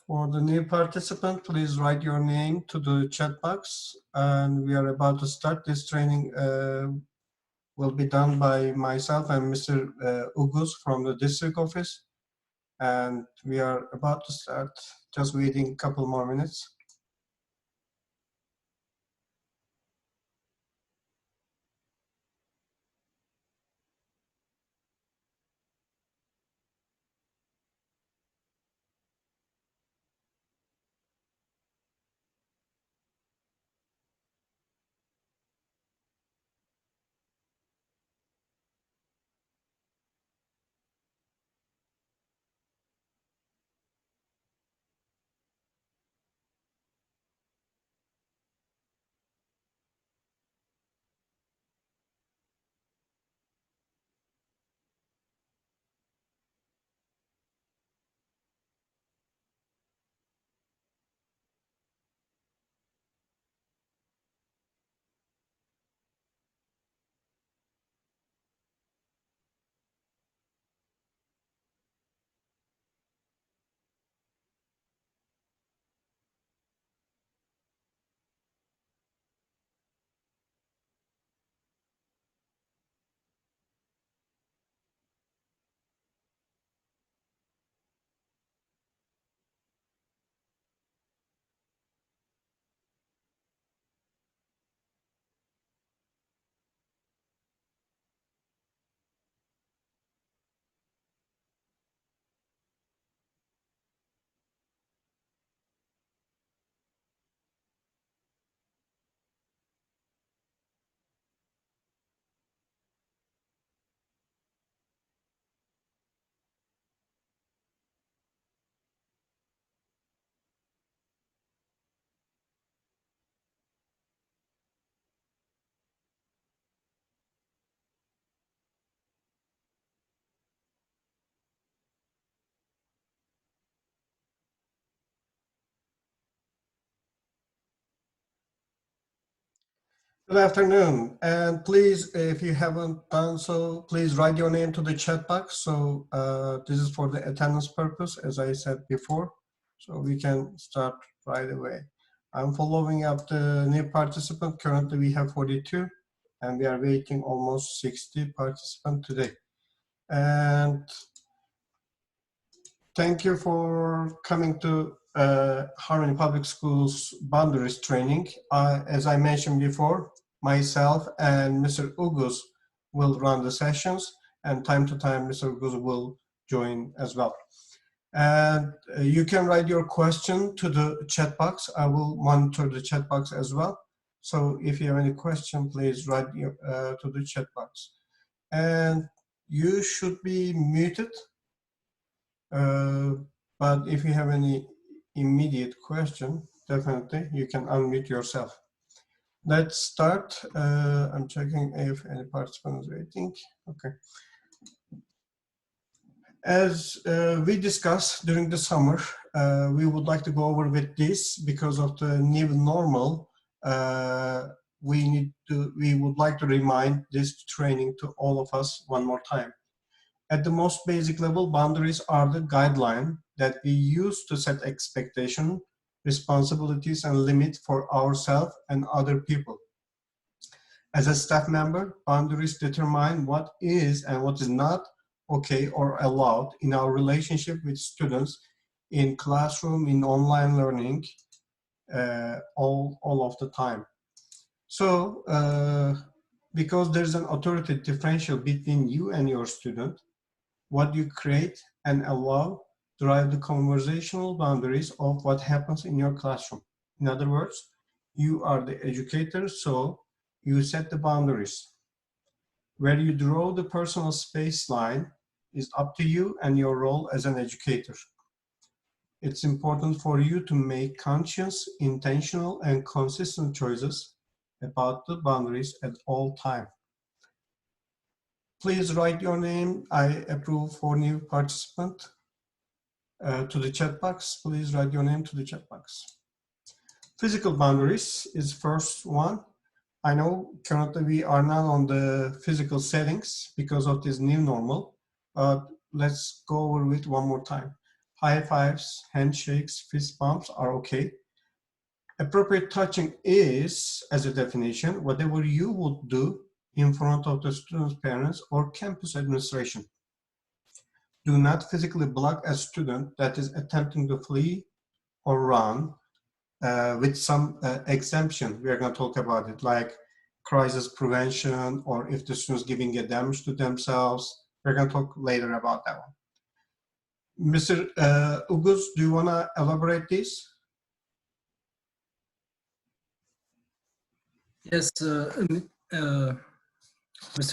For the new participant, please write your name to the chat box, and we are about to start. This training will be done by myself and Mr. Ugus from the district office, and we are about to start. Just waiting a couple more minutes. Good afternoon, and please, if you haven't done so, please write your name to the chat box. So this is for the attendance purpose, as I said before, so we can start right away. I'm following up the new participant. Currently, we have 42, and we are waiting almost 60 participants today. And thank you for coming to Harmony Public Schools boundaries training. As I mentioned before, myself and Mr. Ugus will run the sessions, and time to time Mr. Ugus will join as well. And you can write your question to the chat box. I will monitor the chat box as well. So if you have any question, please write to the chat box. And you should be muted. But if you have any immediate question, definitely you can unmute yourself. Let's start. I'm checking if any participant is waiting. Okay. As we discussed during the summer, we would like to go over with this because of the new normal. We would like to remind this training to all of us one more time. At the most basic level, boundaries are the guideline that we use to set expectation, responsibilities, and limits for ourselves and other people. As a staff member, boundaries determine what is and what is not okay or allowed in our relationship with students in classroom, in online learning, all of the time. So, because there's an authority differential between you and your student, what you create and allow drive the conversational boundaries of what happens in your classroom. In other words, you are the educator, so you set the boundaries. Where you draw the personal space line is up to you and your role as an educator. It's important for you to make conscious, intentional, and consistent choices about the boundaries at all times. Please write your name. I approve for new participant to the chat box. Please write your name to the chat box. Physical boundaries is first one. I know currently we are not on the physical settings because of this new normal, but let's go over it one more time. High fives, handshakes, fist bumps are okay. Appropriate touching is, as a definition, whatever you would do in front of the student's parents or campus administration. Do not physically block a student that is attempting to flee or run, with some exemption. We are going to talk about it, like crisis prevention, or if the student's giving a damage to themselves. We're going to talk later about that one. Mr. Ugus, do you want to elaborate this? Yes, Mr.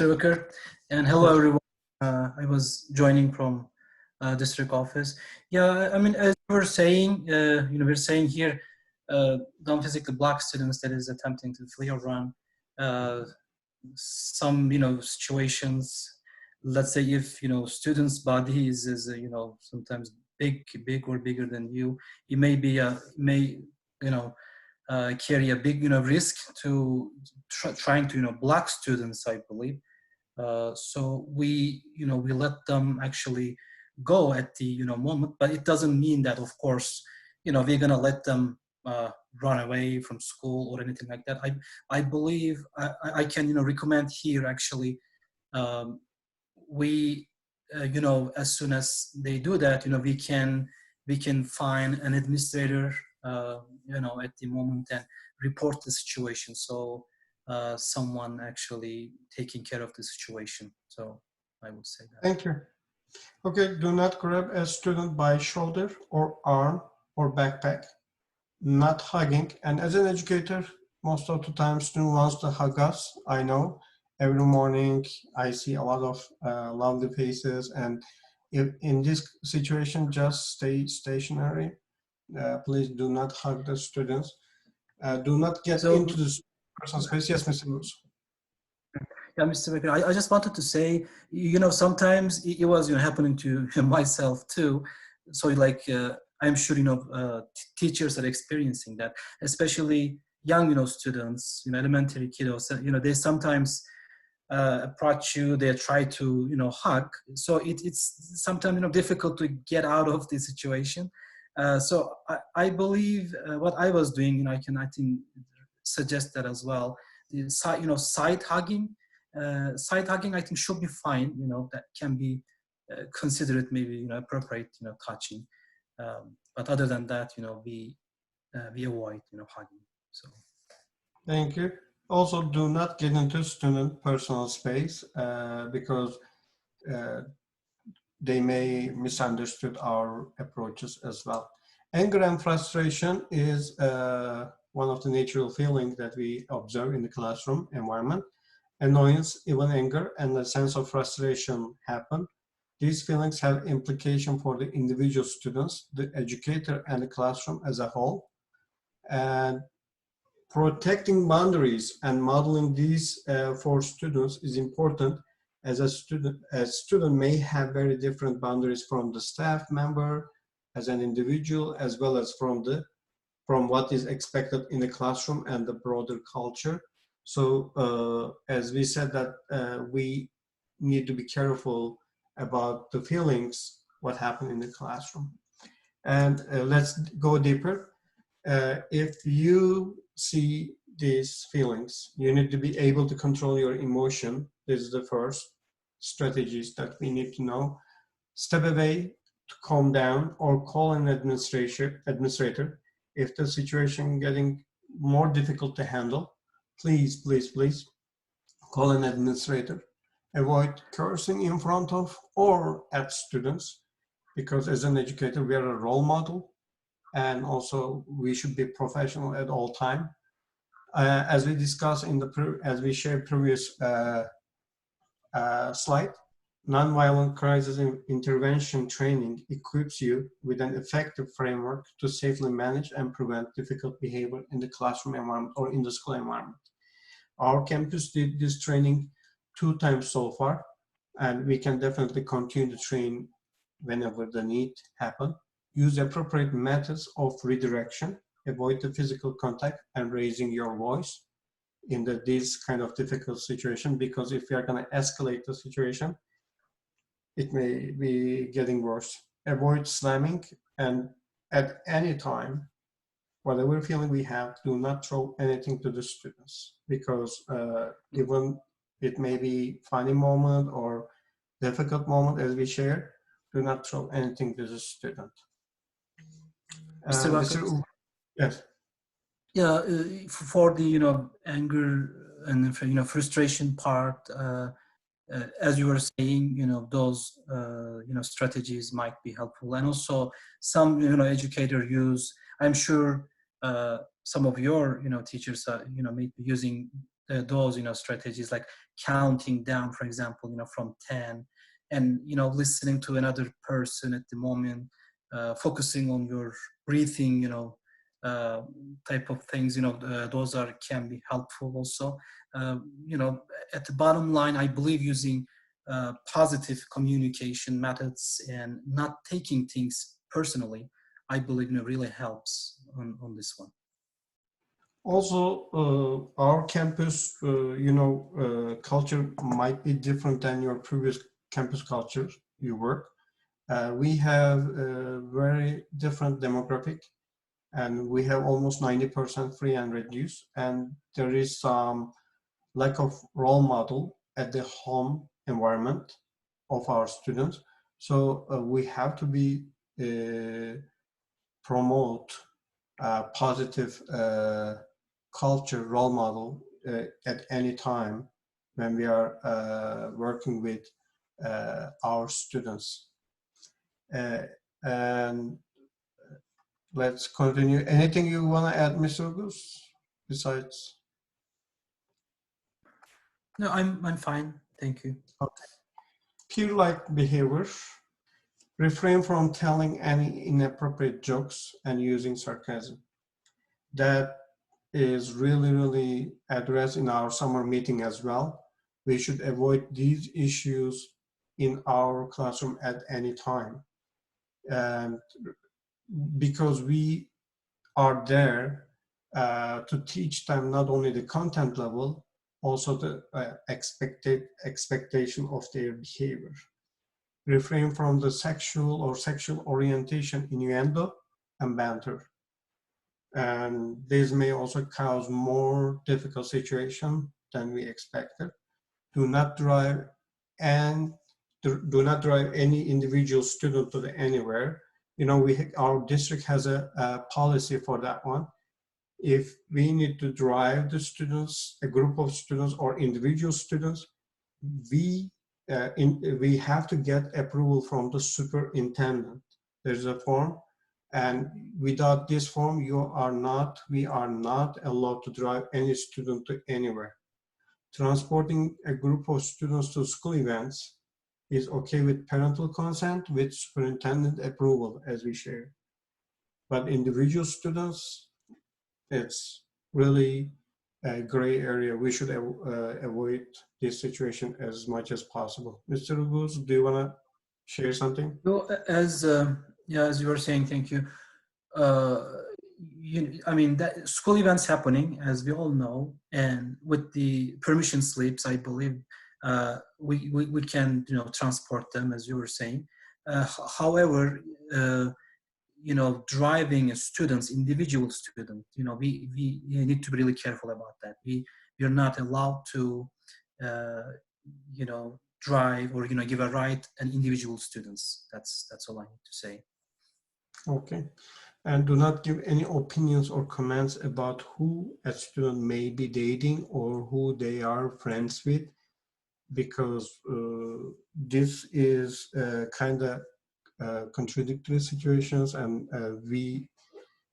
Wicker, and hello everyone. I was joining from district office. Yeah, I mean, as we were saying, we're saying here, don't physically block students that is attempting to flee or run. Some, situations, let's say if, student's body is sometimes big or bigger than you, it may be, carry a big, risk to trying to, block students, I believe. So we let them actually go at the, moment, but it doesn't mean that, of course, we're gonna let them run away from school or anything like that. I believe I can, recommend here actually, we, as soon as they do that, we can find an administrator, at the moment and report the situation. So someone actually taking care of the situation. So I would say that. Thank you. Okay, do not grab a student by shoulder or arm or backpack. Not hugging. And as an educator, most of the time student wants to hug us. I know. Every morning I see a lot of lovely faces, and if in this situation, just stay stationary. Please do not hug the students. Do not get into the personal space. Yes, Mr. Bruce. Yeah, Mr. Baker, I just wanted to say, sometimes it was, happening to myself too. So like, I'm sure, teachers are experiencing that, especially young, students, elementary kiddos, they sometimes approach you, they try to, hug. So it's sometimes, difficult to get out of the situation. So I believe what I was doing, I think, suggest that as well. The side, side hugging, I think should be fine. That can be considered maybe, appropriate, touching. But other than that, we avoid, hugging. So. Thank you. Also, do not get into student personal space because they may misunderstood our approaches as well. Anger and frustration is one of the natural feelings that we observe in the classroom environment. Annoyance, even anger, and a sense of frustration happen. These feelings have implication for the individual students, the educator, and the classroom as a whole. And protecting boundaries and modeling these for students is important, as a student may have very different boundaries from the staff member, as an individual, as well as from what is expected in the classroom and the broader culture. So as we said that we need to be careful about the feelings, what happened in the classroom. And let's go deeper. If you see these feelings, you need to be able to control your emotion. This is the first strategies that we need to know. Step away to calm down, or call an administrator if the situation getting more difficult to handle. Please, please, please call an administrator. Avoid cursing in front of or at students, because as an educator, we are a role model, and also we should be professional at all time. As we discussed as we shared previous slide, nonviolent crisis intervention training equips you with an effective framework to safely manage and prevent difficult behavior in the classroom environment or in the school environment. Our campus did this training 2 times so far, and we can definitely continue to train whenever the need happens. Use appropriate methods of redirection, avoid the physical contact and raising your voice in this kind of difficult situation, because if we are going to escalate the situation, it may be getting worse. avoid slamming, and at any time, whatever feeling we have, do not throw anything to the students, because even it may be funny moment or difficult moment as we share, do not throw anything to the student. Mr. Bakır, Mr. Yes. yeah, for the anger and frustration part, as you were saying, those strategies might be helpful, and also some educator use. I'm sure some of your teachers are may be using those strategies like counting down, for example, from 10, and listening to another person at the moment, focusing on your breathing, uh, type of things. Those can be helpful also. At the bottom line, I believe using positive communication methods and not taking things personally, I believe really helps on this one. Also, our campus, culture might be different than your previous campus culture you work. We have a very different demographic, and we have almost 90% free and reduced, and there is some lack of role model at the home environment of our students. So we have to be promote positive culture role model at any time when we are working with our students. And let's continue. Anything you want to add, Mr. Gus, besides? No, I'm fine. Thank you. Okay. Peer-like behavior. Refrain from telling any inappropriate jokes and using sarcasm. That is really, really addressed in our summer meeting as well. We should avoid these issues in our classroom at any time. And because we are there to teach them not only the content level, also the expectation of their behavior. Refrain from the sexual or sexual orientation innuendo and banter. And this may also cause more difficult situation than we expected. Do not drive any individual student to anywhere. Our district has a policy for that one. If we need to drive the students, a group of students or individual students, we have to get approval from the superintendent. There's a form, and without this form, we are not allowed to drive any student to anywhere. Transporting a group of students to school events is okay with parental consent, with superintendent approval, as we shared. But individual students, it's really a gray area. We should avoid this situation as much as possible. Mr. Ruguz, do you want to share something? So as you were saying, thank you. I mean, that school events happening, as we all know, and with the permission slips, I believe we can transport them, as you were saying. However, driving students, individual students, we need to be really careful about that. We're not allowed to drive or give a ride an individual students. That's all I need to say. Okay. And do not give any opinions or comments about who a student may be dating or who they are friends with, because this is kind of contradictory situations, and we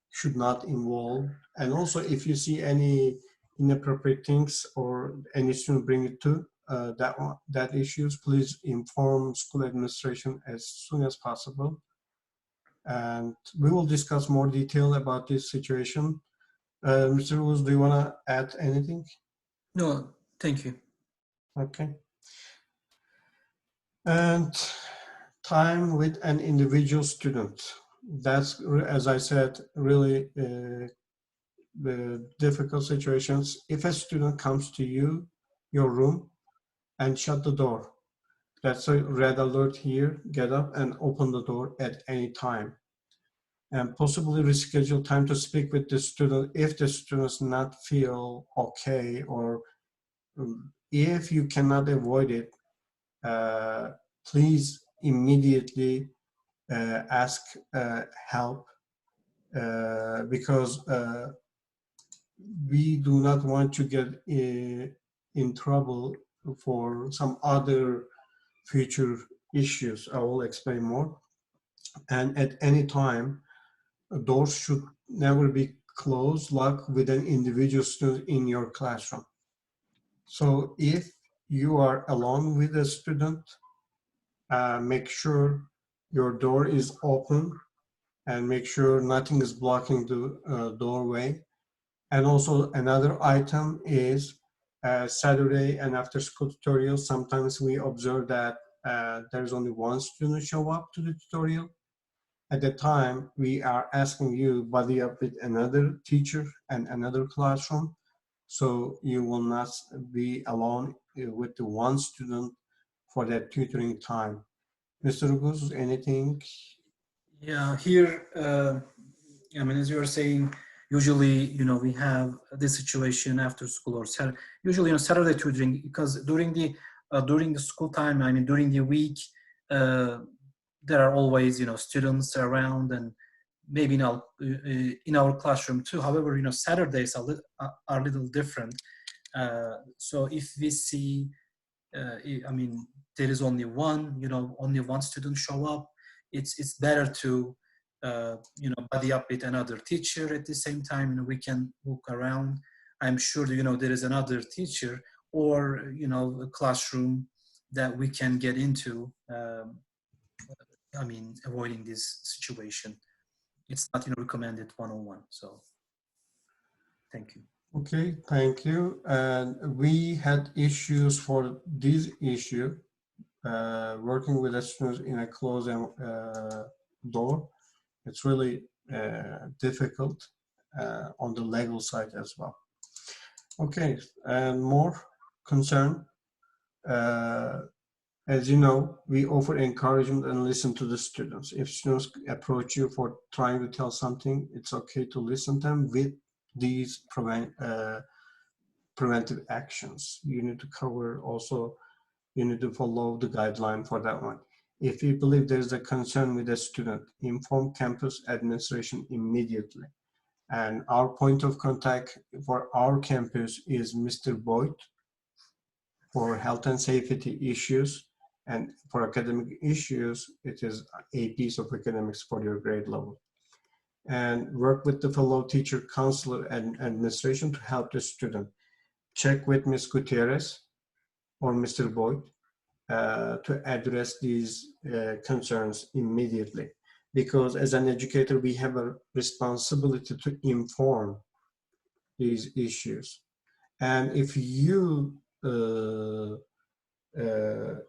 should not involve. And also, if you see any inappropriate things or any student bring it to that issues, please inform school administration as soon as possible. And we will discuss more detail about this situation. Mr. Rose, do you want to add anything? No, thank you. Okay. And time with an individual student. That's, as I said, really the difficult situations. If a student comes to your room, and shut the door, That's a red alert here. Get up and open the door at any time. And possibly reschedule time to speak with the student if the students not feel okay, or if you cannot avoid it, please immediately ask help, because we do not want to get in trouble for some other future issues. I will explain more. And at any time, doors should never be closed, locked with an individual student in your classroom. So if you are alone with a student, make sure your door is open and make sure nothing is blocking the doorway. And also another item is Saturday and after school tutorials. Sometimes we observe that there's only one student show up to the tutorial. At the time, we are asking you buddy up with another teacher and another classroom, so you will not be alone with the one student for that tutoring time. Mr. Ruguz, anything? Yeah, here, I mean, as you were saying, usually, we have this situation after school or usually on Saturday tutoring, because during the school time, I mean, during the week, there are always, students around, and maybe in our classroom too. However, Saturdays are a little different. So if we see, I mean, there is only one student show up, it's better to buddy up with another teacher at the same time. We can walk around. I'm sure there is another teacher or a classroom that we can get into. I mean, avoiding this situation. It's not recommended one-on-one. So thank you. Okay, thank you. And we had issues for this issue, working with the students in a closed door. It's really difficult on the legal side as well. Okay, and more concern. As you know, we offer encouragement and listen to the students. If students approach you for trying to tell something, it's okay to listen to them with these preventive actions. You need to cover also, you need to follow the guideline for that one. If you believe there's a concern with a student, inform campus administration immediately. And our point of contact for our campus is Mr. Boyd for health and safety issues. And for academic issues, it is APs of academics for your grade level. And work with the fellow teacher, counselor, and administration to help the student. Check with Ms. Gutierrez or Mr. Boyd to address these concerns immediately. Because as an educator, we have a responsibility to inform these issues. And if you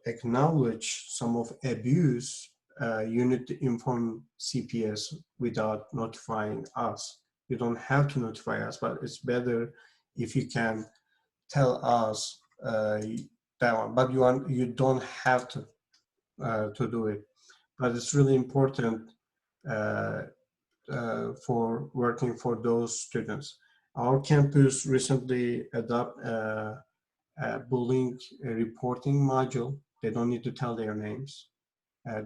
acknowledge some of abuse, you need to inform CPS without notifying us. You don't have to notify us, but it's better if you can tell us that one. But you don't have to do it. But it's really important for working for those students. Our campus recently adopted a bullying reporting module. They don't need to tell their names.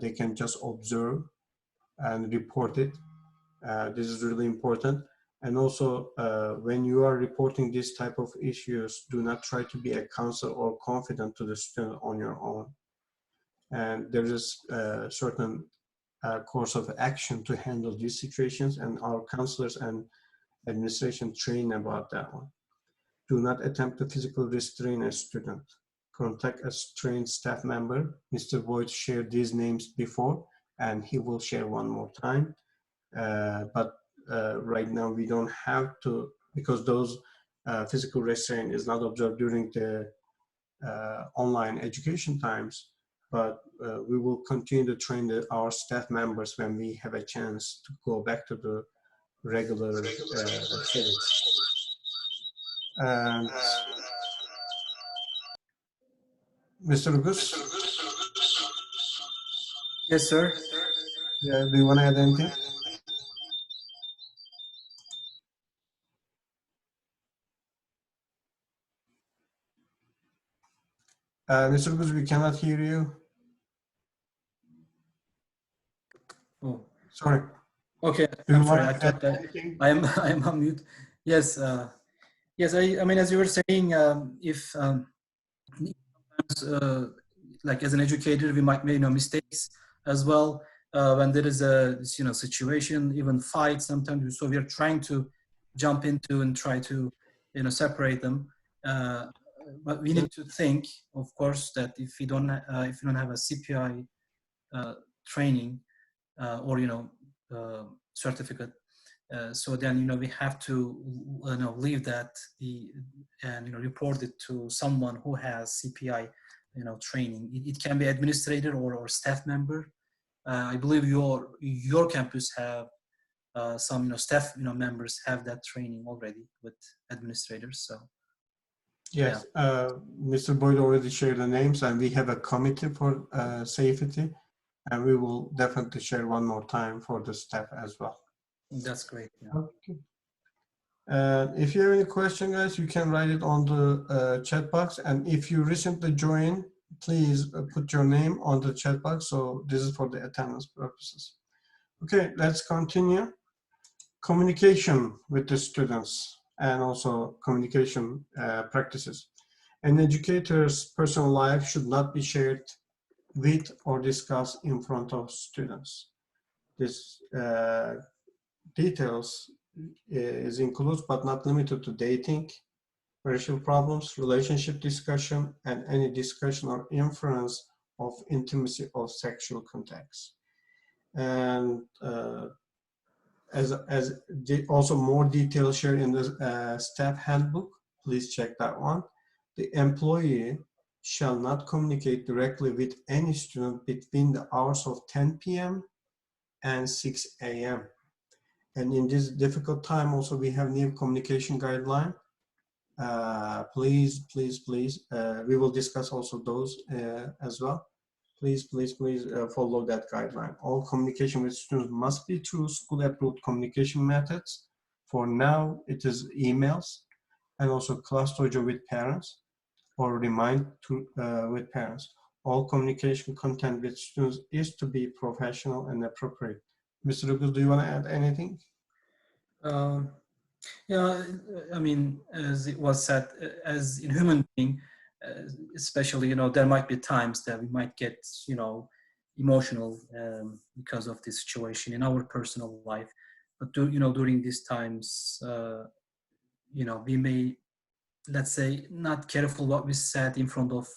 They can just observe and report it. This is really important. And also, when you are reporting this type of issues, do not try to be a counselor or confidant to the student on your own. And there is a certain course of action to handle these situations, and our counselors and administration train about that one. Do not attempt to physically restrain a student. Contact a trained staff member. Mr. Boyd shared these names before, and he will share one more time. But right now we don't have to, because those physical restraint is not observed during the online education times, but we will continue to train our staff members when we have a chance to go back to the regular settings. And Mr. Gus? Yes, sir. Yeah, do you want to add anything? Mr. Guz, we cannot hear you. Oh, Sorry. okay. Do you I'm want sorry. I to add thought that anything? I am I am on mute. Yes. Yes. I mean, as you were saying, if uh, like as an educator, we might make mistakes as well when there is a situation, even fight sometimes. So we are trying to jump into and try to separate them. Uh, but we need to think, of course, that if you don't have a CPI training or certificate, so then we have to leave that and report it to someone who has CPI training. It can be administrator or staff member. I believe your campus have some staff members have that training already with administrators. So yeah. Yes, Mr. Boyd already shared the names, and we have a committee for safety, and we will definitely share one more time for the staff as well. That's great. Yeah. Okay. If you have any question, guys, you can write it on the chat box. And if you recently joined, please put your name on the chat box. So this is for the attendance purposes. Okay, let's continue. Communication with the students and also communication practices. An educator's personal life should not be shared with or discussed in front of students. This details is includes but not limited to dating, marital problems, relationship discussion, and any discussion or inference of intimacy or sexual contacts. And also more details shared in the staff handbook, please check that one. The employee shall not communicate directly with any student between the hours of 10 p.m. and 6 a.m. And in this difficult time also we have new communication guideline. Please, we will discuss also those as well. Please follow that guideline. All communication with students must be through school-approved communication methods. For now, it is emails and also class dojo with parents or with parents. All communication content with students is to be professional and appropriate. Mr. Rugul, do you want to add anything? Um, Yeah, I mean, as it was said, as in human being, especially, there might be times that we might get, emotional because of this situation in our personal life. But during these times, we may, let's say, not careful what we said in front of,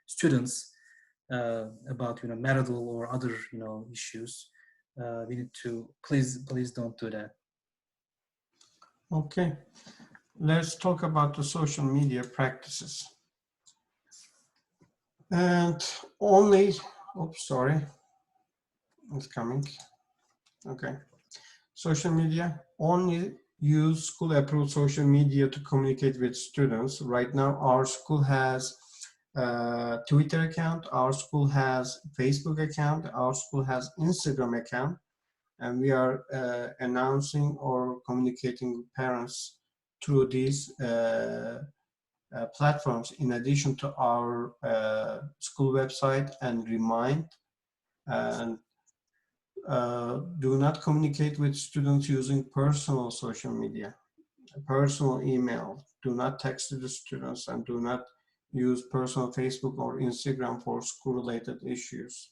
students about, marital or other, issues. We need to please don't do that. Okay, let's talk about the social media practices. And only, oops, sorry, it's coming. Okay, social media, only use school-approved social media to communicate with students. Right now, our school has a Twitter account, our school has Facebook account, our school has Instagram account, and we are announcing or communicating with parents through these platforms in addition to our school website and Remind. And do not communicate with students using personal social media, personal email. Do not text to the students and do not use personal Facebook or Instagram for school-related issues.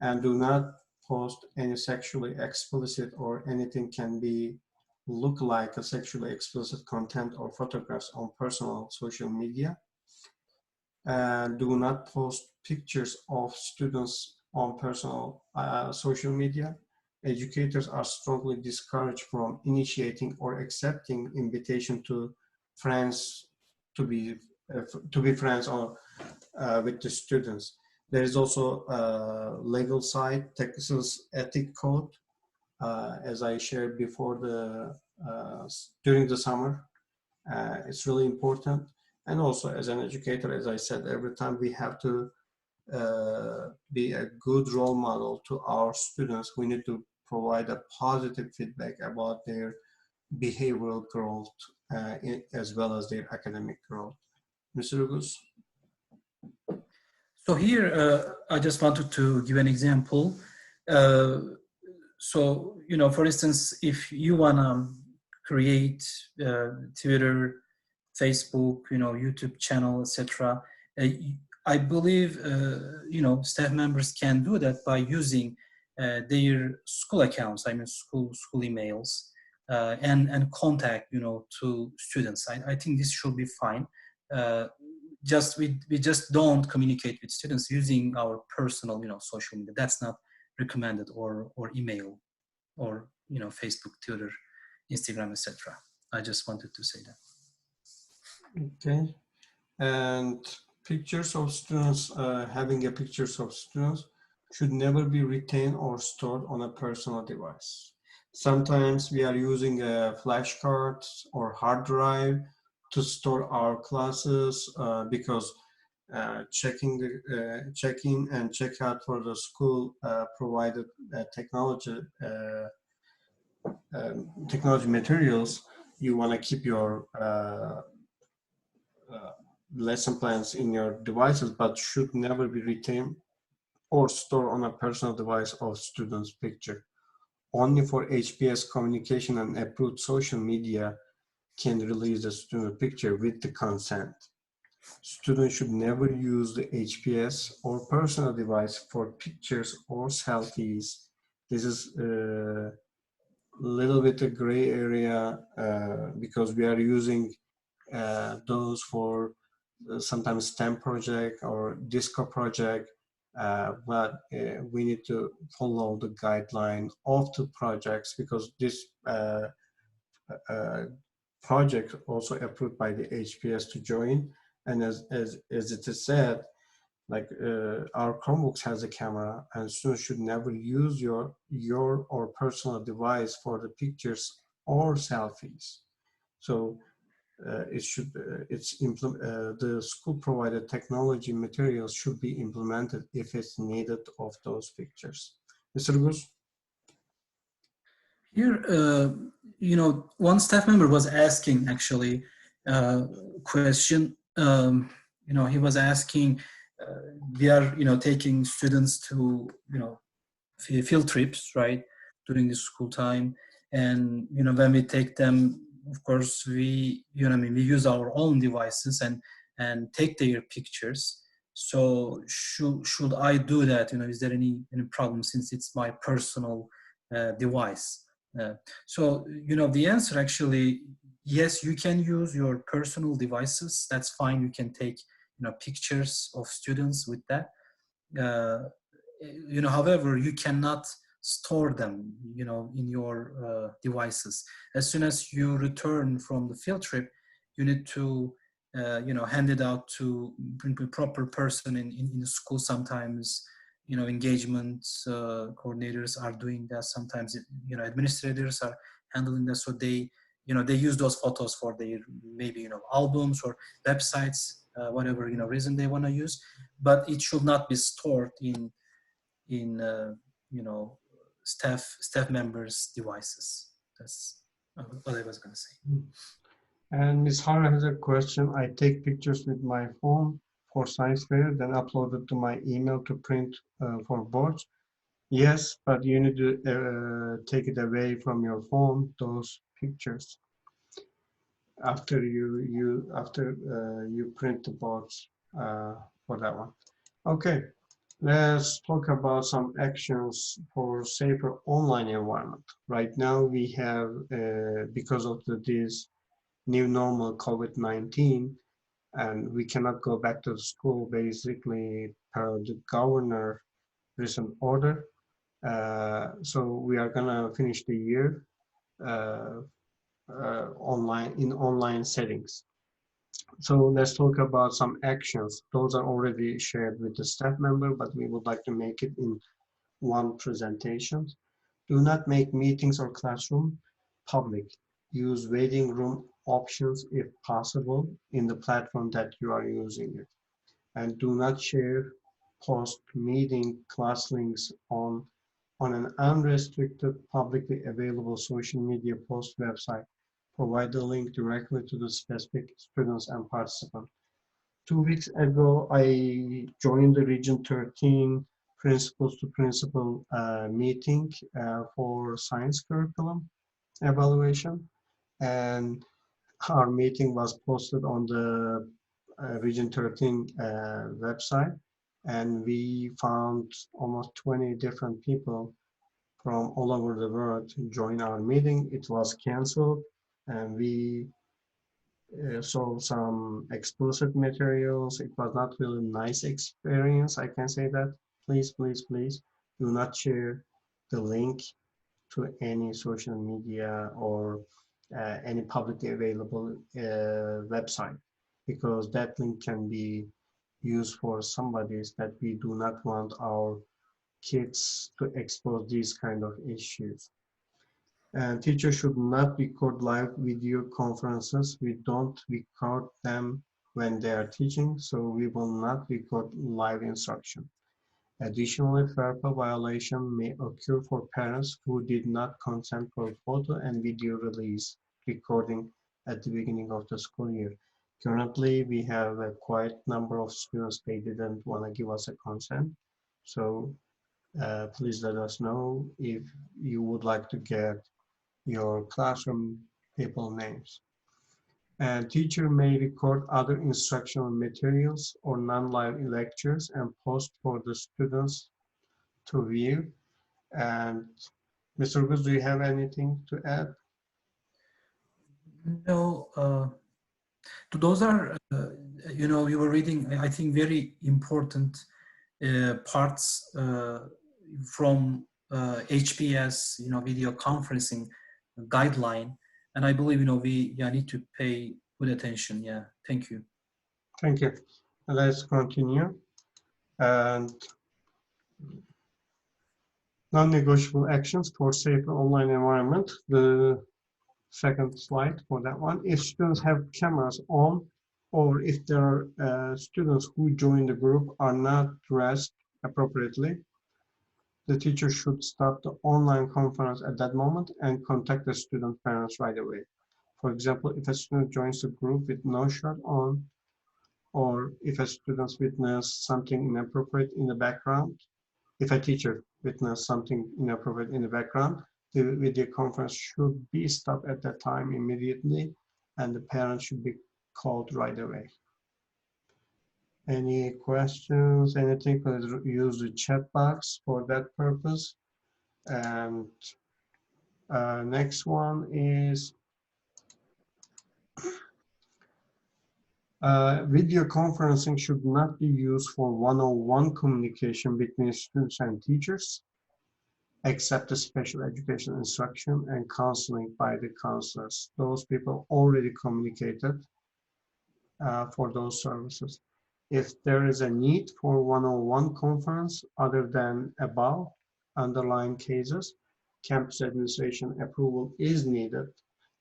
And do not post any sexually explicit or anything can be look like a sexually explicit content or photographs on personal social media. Do not post pictures of students on personal social media. Educators are strongly discouraged from initiating or accepting invitation to friends to be friends or with the students. There is also a legal side, Texas Ethic Code, as I shared before during the summer. It's really important. And also as an educator, as I said, every time we have to be a good role model to our students, we need to provide a positive feedback about their behavioral growth as well as their academic growth. Mr. Ugus? So here, I just wanted to give an example. Uh, so, for instance, if you want to create Twitter, Facebook, YouTube channel, etc., I believe, staff members can do that by using their school accounts, I mean, school emails, and contact, to students. I think this should be fine. We just don't communicate with students using our personal social media. That's not recommended, or email, or Facebook, Twitter, Instagram, etc. I just wanted to say that. Okay. And pictures of students, having a pictures of students should never be retained or stored on a personal device. Sometimes we are using a flashcard or hard drive to store our classes because check-in and check-out for the school provided technology materials. You want to keep your lesson plans in your devices, but should never be retained or stored on a personal device of student's picture. Only for HPS communication and approved social media can release the student picture with the consent. Students should never use the HPS or personal device for pictures or selfies. This is a little bit a gray area because we are using those for sometimes STEM project or DISCO project, but we need to follow the guideline of the projects because this uh, project also approved by the HPS to join. And as it is said, like our Chromebooks has a camera, and students should never use your or personal device for the pictures or selfies. So the school provided technology materials should be implemented if it's needed of those pictures. Mr. Gus? Here, one staff member was asking actually question. He was asking, we are, taking students to, field trips, right, during the school time. And, when we take them, of course, we use our own devices and take their pictures. So should I do that? Is there any problem since it's my personal device? So, the answer actually, yes, you can use your personal devices. That's fine. You can take, pictures of students with that. Uh, However, you cannot store them, in your devices. As soon as you return from the field trip, you need to, hand it out to the proper person in the school. Sometimes, engagement coordinators are doing that. Sometimes, administrators are handling that. So they use those photos for their maybe, albums or websites, whatever, reason they want to use. But it should not be stored in you know staff members' devices. That's what I was going to say. And Ms. Hara has a question. I take pictures with my phone for science fair, then upload it to my email to print for boards. Yes, but you need to take it away from your phone, those pictures, after you print the boards for that one. Okay, let's talk about some actions for safer online environment. Right now we have, because of this new normal COVID-19, and we cannot go back to the school basically per the governor recent order. So we are gonna finish the year uh, online settings. So let's talk about some actions. Those are already shared with the staff member, but we would like to make it in one presentation. Do not make meetings or classroom public. Use waiting room options if possible in the platform that you are using it. And do not share post meeting class links on an unrestricted, publicly available social media post website. Provide the link directly to the specific students and participants. 2 weeks ago, I joined the Region 13 Principals to Principal meeting for science curriculum evaluation. And our meeting was posted on the Region 13 website. And we found almost 20 different people from all over the world to join our meeting. It was canceled, and we saw some explicit materials. It was not really nice experience, I can say that. Please, please, please do not share the link to any social media or any publicly available website, because that link can be used for somebody's that we do not want our kids to expose these kind of issues. And teachers should not record live video conferences. We don't record them when they are teaching, so we will not record live instruction. Additionally, FERPA violation may occur for parents who did not consent for photo and video release recording at the beginning of the school year. Currently, we have a quite number of students, they didn't want to give us a consent. So please let us know if you would like to get your classroom people names. And teacher may record other instructional materials or non-live lectures and post for the students to view. And Mr. Guz, do you have anything to add? No, those are, you were reading, I think, very important parts from HPS, video conferencing guideline. And I believe, we need to pay good attention. Yeah, thank you. Thank you. Let's continue. And non-negotiable actions for safer online environment. The second slide for that one. If students have cameras on, or if there are students who join the group are not dressed appropriately, the teacher should stop the online conference at that moment and contact the student parents right away. For example, if a student joins the group with no shirt on, or if a student witness something inappropriate in the background, if a teacher witnessed something inappropriate in the background, the video conference should be stopped at that time immediately, and the parent should be called right away. Any questions, anything? Please use the chat box for that purpose. And next one is video conferencing should not be used for one-on-one communication between students and teachers, except the special education instruction and counseling by the counselors. Those people already communicated for those services. If there is a need for one-on-one conference other than above underlying cases, campus administration approval is needed,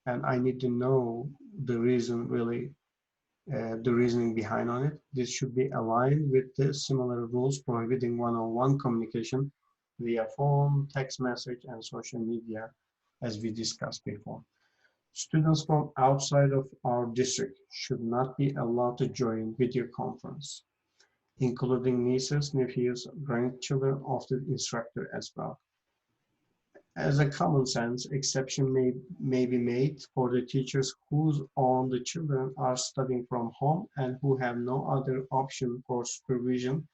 and I need to know the reason really, the reasoning behind on it. This should be aligned with the similar rules prohibiting one-on-one communication via phone, text message, and social media, as we discussed before. Students from outside of our district should not be allowed to join video conference, including nieces, nephews, grandchildren of the instructor as well. As a common sense, exception may be made for the teachers whose own the children are studying from home and who have no other option for supervision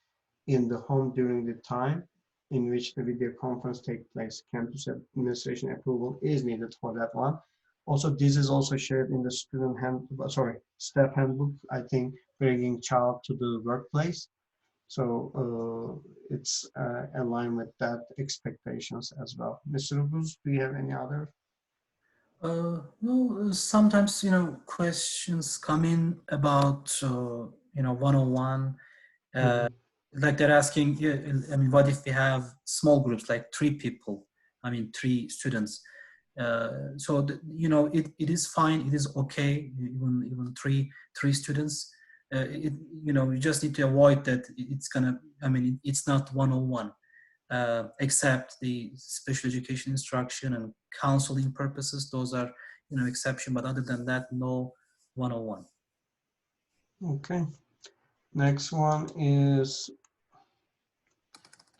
in the home during the time in which the video conference takes place. Campus administration approval is needed for that one. Also, this is also shared in the staff handbook, I think, bringing child to the workplace. So it's aligned with that expectations as well. Mr. Rubus, do you have any other? Well, sometimes, questions come in about, one-on-one. Like they're asking, I mean, what if we have small groups, like 3 people? I mean, 3 students. So, it is fine. It is okay, even three students. you just need to avoid that. It's gonna, I mean, it's not 101, except the special education instruction and counseling purposes. Those are, exception, but other than that, no 101. Okay. Next one is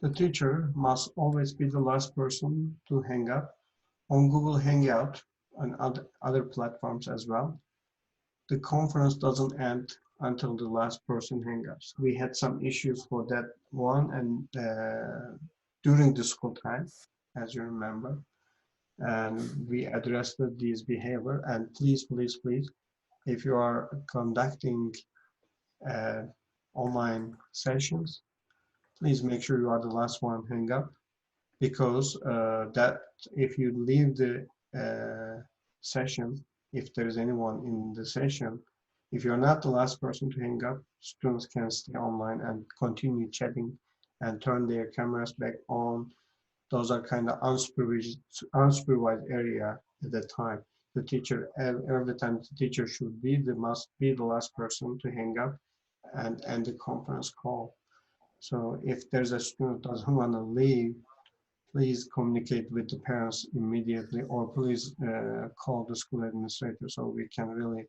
the teacher must always be the last person to hang up. On Google Hangout and other platforms as well, the conference doesn't end until the last person hangs up. We had some issues for that one and during the school time, as you remember, and we addressed these behavior. And please, please, please, if you are conducting uh, online sessions, please make sure you are the last one hang up, because that if you leave the session, if there is anyone in the session, if you're not the last person to hang up, students can stay online and continue chatting and turn their cameras back on. Those are kind of unsupervised area at the time. The teacher, every time the teacher must be the last person to hang up and end the conference call. So if there's a student who doesn't want to leave, please communicate with the parents immediately, or please call the school administrator so we can really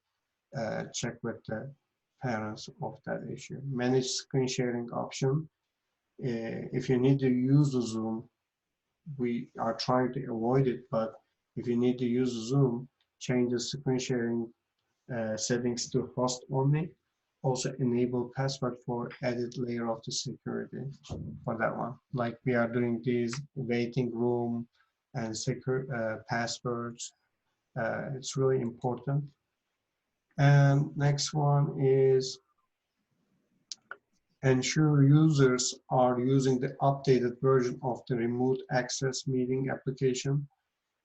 check with the parents of that issue. Manage screen sharing option. If you need to use the Zoom, we are trying to avoid it, but if you need to use Zoom, change the screen sharing settings to host only. Also enable password for added layer of the security for that one. Like we are doing this waiting room and secure passwords. It's really important. And next one is ensure users are using the updated version of the remote access meeting application.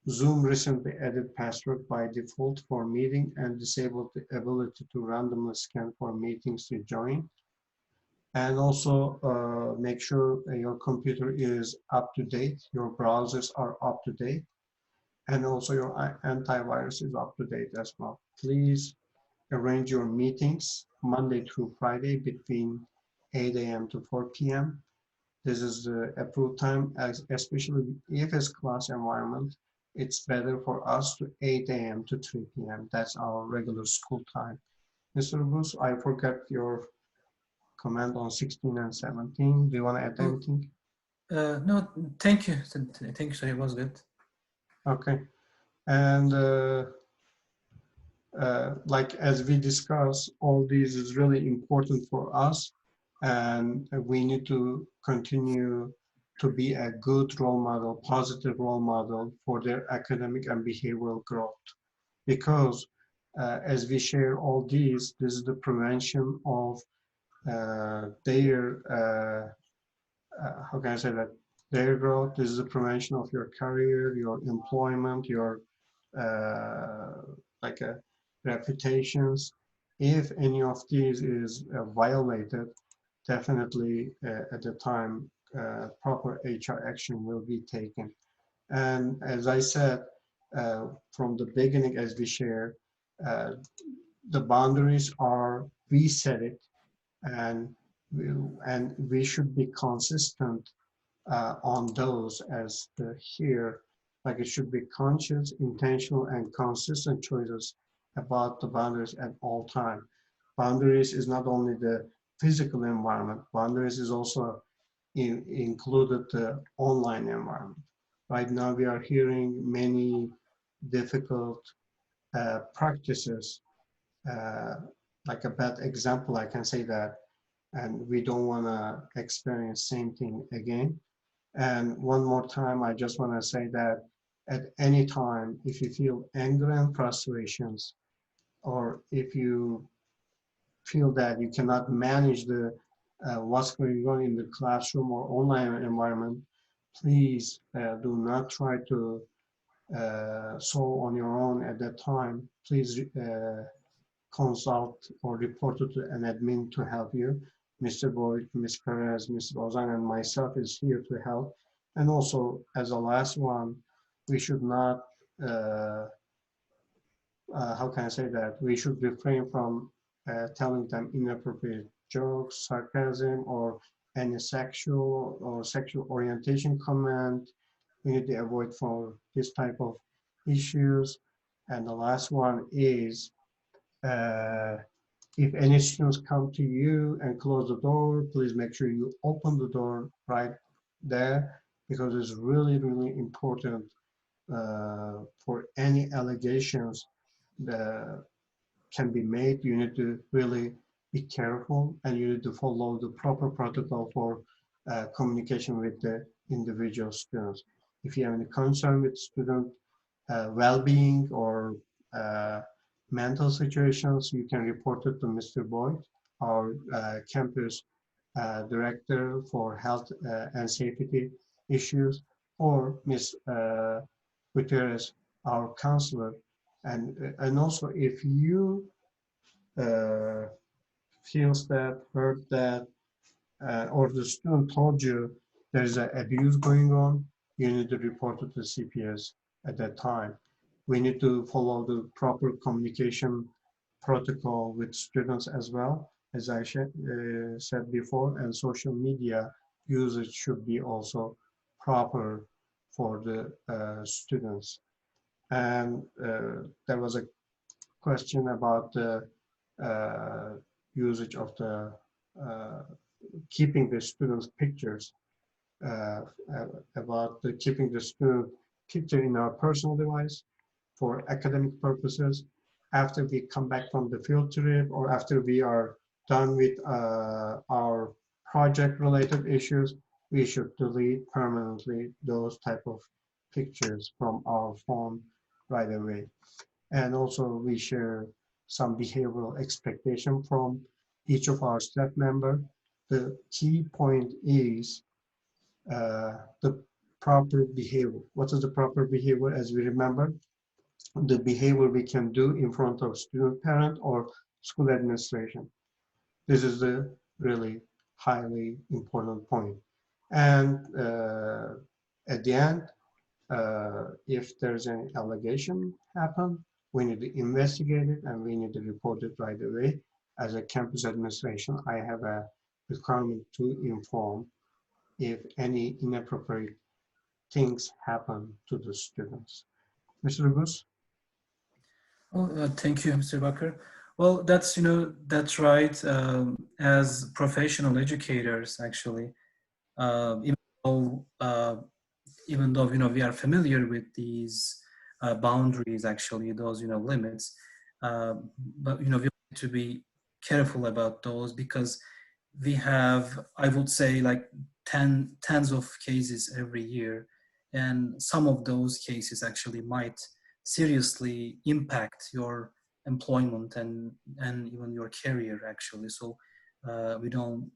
Zoom recently added password by default for meeting and disabled the ability to randomly scan for meetings to join. And also make sure your computer is up to date, your browsers are up to date, and also your antivirus is up to date as well. Please arrange your meetings Monday through Friday between 8 a.m. to 4 p.m. This is the approved time, especially if it's class environment. It's better for us to 8 a.m. to 3 p.m. That's our regular school time. Mr. Bus, I forgot your comment on 16 and 17. Do you want to add anything? No, thank you. Thank you, sir. It was good. Okay. And like as we discussed, all these is really important for us, and we need to continue to be a good role model, positive role model for their academic and behavioral growth. Because as we share all these, this is the prevention of their how can I say that, their growth. This is the prevention of your career, your employment, your like reputations. If any of these is violated, definitely at the time proper HR action will be taken. And as I said from the beginning, as we share, uh, the boundaries are, we set it, and we should be consistent on those as the here, like it should be conscious, intentional, and consistent choices about the boundaries at all time. Boundaries is not only the physical environment, boundaries is also included the online environment. Right now we are hearing many difficult practices, uh, like a bad example, I can say that, and we don't want to experience same thing again. And one more time, I just want to say that at any time, if you feel anger and frustrations, or if you feel that you cannot manage the what's going on in the classroom or online environment, please do not try to solve on your own at that time. Please consult or report it to an admin to help you. Mr. Boyd, Ms. Perez, Mr. Ozan, and myself is here to help. And also, as a last one, we should not, how can I say that? We should refrain from telling them inappropriate jokes, sarcasm, or any sexual orientation comment. We need to avoid for this type of issues. And the last one is uh, if any students come to you and close the door, please make sure you open the door right there because it's really, really important for any allegations that can be made. You need to really be careful and you need to follow the proper protocol for communication with the individual students. If you have any concern with student well-being or uh, mental situations, you can report it to Mr. Boyd, our campus director for health and safety issues, or Ms. Gutierrez, our counselor. And also, if you uh, feels that, heard that, or the student told you there's an abuse going on, you need to report it to CPS at that time. We need to follow the proper communication protocol with students as well, as I said before, and social media usage should be also proper for the students. And there was a question about the usage of the uh, keeping the students' pictures, uh, about the keeping the student picture in our personal device for academic purposes. After we come back from the field trip or after we are done with our project-related issues, we should delete permanently those type of pictures from our phone right away. And also we share some behavioral expectation from each of our staff member. The key point is the proper behavior. What is the proper behavior? As we remember, the behavior we can do in front of student, parent, or school administration. This is the really highly important point. And at the end, if there's any allegation happen, we need to investigate it and we need to report it right away. As a campus administration, I have a requirement to inform if any inappropriate things happen to the students. Mr. Rubus? Well, thank you, Mr. Bakr. Well, that's right. As professional educators, actually, uh, even though uh, we are familiar with these boundaries, actually those limits, uh, but we need to be careful about those because we have, I would say, like tens of cases every year, and some of those cases actually might seriously impact your employment and even your career, actually. So we don't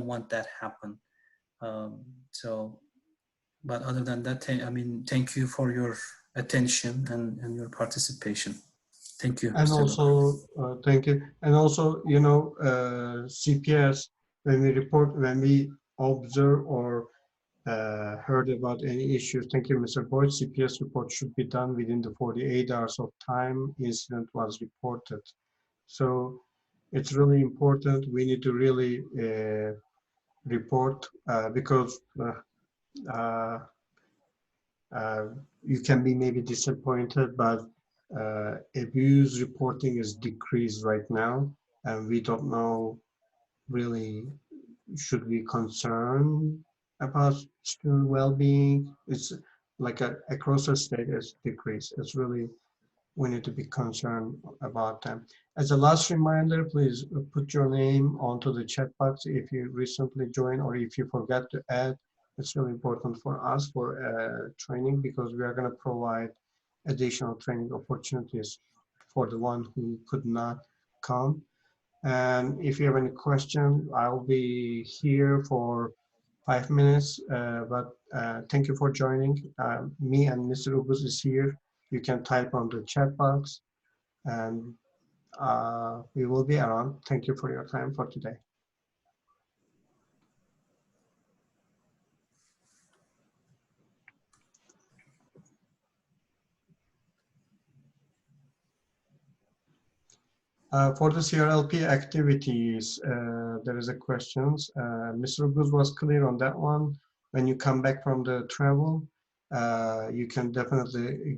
want that happen. So but other than that, I mean, thank you for your attention and your participation. Thank you, And Mr. Bakr. also, thank you. And also, you know, CPS, when we observe or heard about any issues, thank you, Mr. Boyd, CPS report should be done within the 48 hours of time incident was reported. So it's really important. We need to really report because uh, uh, you can be maybe disappointed, but abuse reporting is decreased right now, and we don't know really should we concern about student well-being. It's like across the state it's decreased. It's really we need to be concerned about them. As a last reminder, please put your name onto the chat box if you recently joined or if you forgot to add. It's really important for us for training because we are going to provide additional training opportunities for the one who could not come. And if you have any question, I'll be here for 5 minutes. But thank you for joining. Me and Mr. Ubus is here. You can type on the chat box and we will be around. Thank you for your time for today. For the CRLP activities, there is a questions. Mr. Guz was clear on that one. When you come back from the travel, you can definitely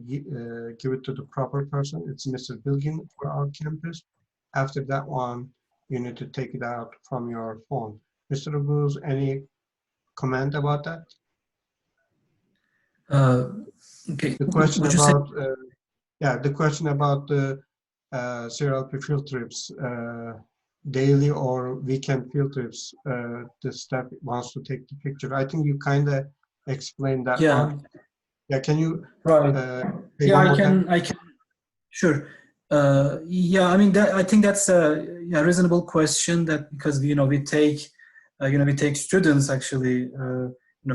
give it to the proper person. It's Mr. Bilgin for our campus. After that one, you need to take it out from your phone. Mr. Guz, any comment about that? Okay, The question would you say? about, yeah, the question about the CRLP field trips, daily or weekend field trips, the staff wants to take the picture. I think you kind of explained that Yeah, one. Yeah, can you right. say Yeah, one more time? I can, sure. Yeah, I mean, I think that's a reasonable question that because, we take, we take students actually,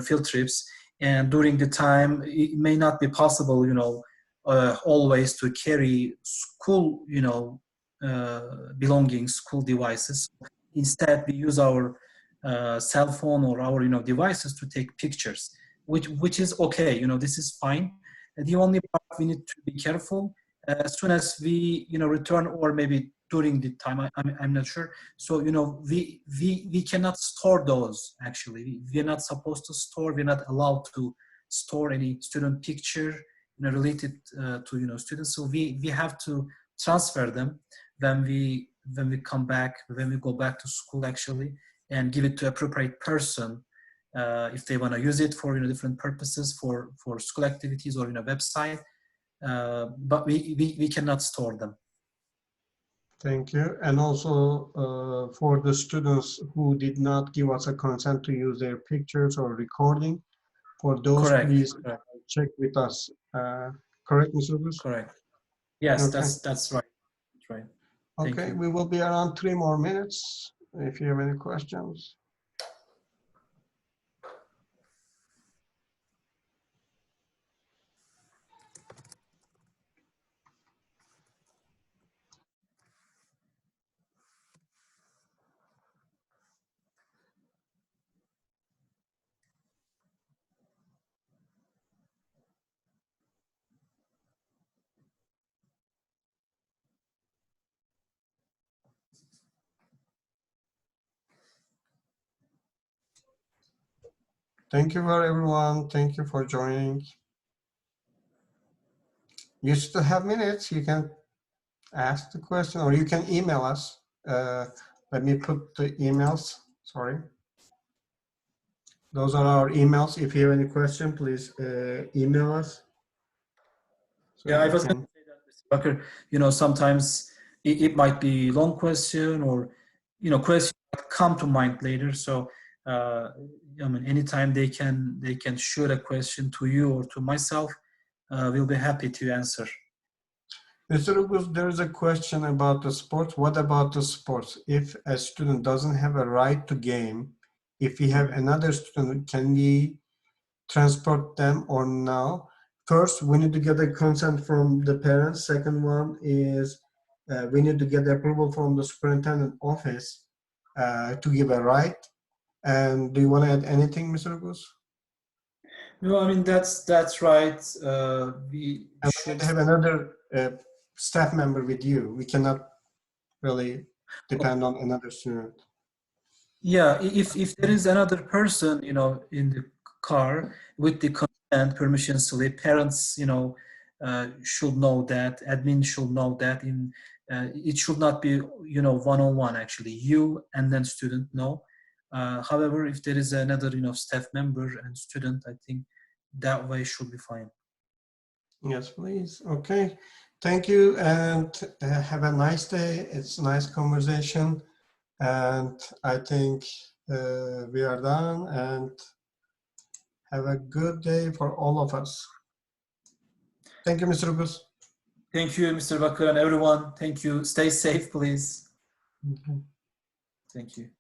field trips, and during the time, it may not be possible, always to carry school, belongings, school devices. Instead, we use our cell phone or our, devices to take pictures, which is okay. This is fine. The only part we need to be careful as soon as we return, or maybe during the time, I'm not sure. So we cannot store those. Actually, we're not supposed to store, we're not allowed to store any student picture related to students. So we have to transfer them when we come back, when we go back to school actually, and give it to appropriate person if they want to use it for different purposes, for school activities or website. But we cannot store them. Thank you. And also for the students who did not give us a consent to use their pictures or recording, for those, Correct. please Correct. check with us. Correct, Mr. Luz? Correct. Yes, Okay. that's right. That's right. Thank Okay, you. we will be around 3 more minutes if you have any questions. Thank you for everyone. Thank you for joining. You still have minutes. You can ask the question or you can email us. Let me put the emails. Sorry. Those are our emails. If you have any question, please email us. So Yeah, I we was going can. to say that, Mr. Bakir, sometimes it might be long question or, questions that come to mind later. So, I mean, anytime they can shoot a question to you or to myself, we'll be happy to answer. Mr. Ugus, there is a question about the sports. What about the sports? If a student doesn't have a right to game, if we have another student, can we transport them or no? First, we need to get a consent from the parents. Second one is we need to get approval from the superintendent office to give a right. And do you want to add anything, Mr. Ugus? No, I mean, that's right. We And we need should. to have another staff member with you. We cannot really depend on another student. Yeah, if there is another person, in the car with the consent permission slip, parents, should know that, admin should know that. It should not be, one-on-one actually, you and then student, no. However, if there is another, staff member and student, I think that way should be fine. Yes, please. Okay. Thank you and have a nice day. It's a nice conversation. And I think we are done and have a good day for all of us. Thank you, Mr. Rubus. Thank you, Mr. Bakır, and everyone. Thank you. Stay safe, please. Okay. Thank you.